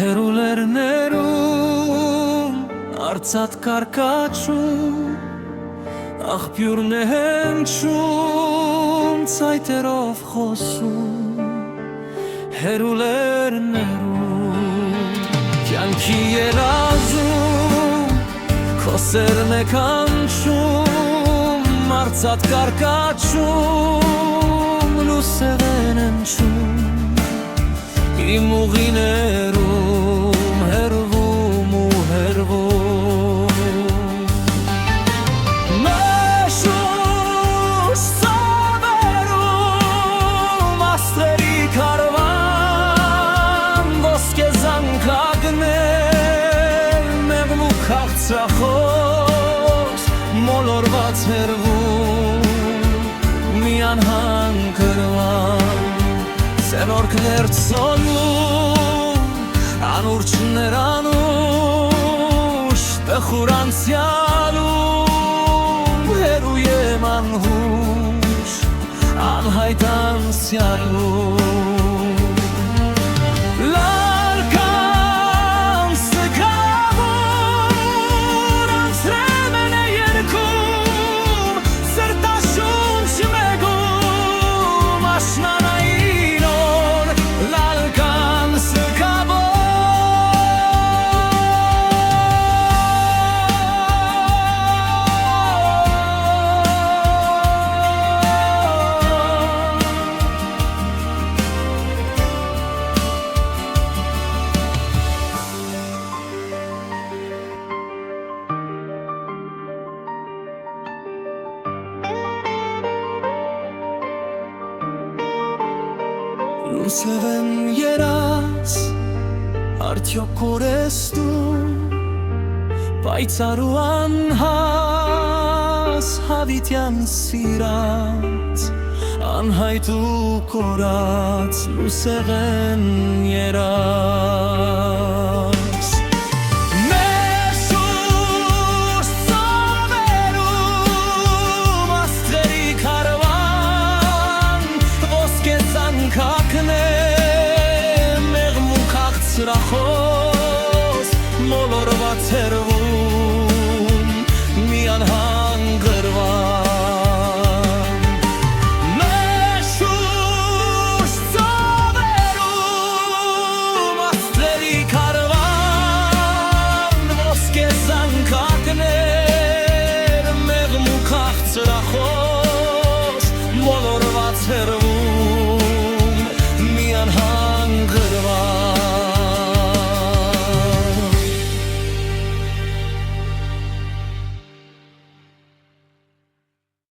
Հերուլերներում արծաթ կարկաչում աղբյուրն է հնչում ցայտերով խոսում Հերուլերներում կյանքի երազում քո սերն է կանչում արծաթ կարկաչում լուսեր են հնչում իմ ուղիներում հերվում ու հերվում Մաշուշ ծավերում աստղերի կարվան ոսկե զանգակներ մեղմ ու քաղցրախոս մոլորված հերվում մի անհան կրվան Սենորքներ ծոնում, անուրջներ անուշ, տխուր անցյալում, հերու եմ անհուշ, անհայտ անցյալում Լարկան սգավոր անցրեմեն է երկում, սրտաշունչ մեգում, աշնանային Լուսև են երաս, արդյոք կորեստում, պայծառ ու անհաս, հավիտյան սիրած, անհայտ ու կորած, լուսև են երաս Մերշուշ ծավերում աստղերի կարվան, ոսկե զանգակներ մեղմ ու քաղցրախոս մոլորված հերվում մի անհան գրվան Մերշուշ ծավերում աստղերի կարվան ոսկե զանգակներ մեղմ ու քաղցրախոս մոլորված հերվում մի անհան գրվան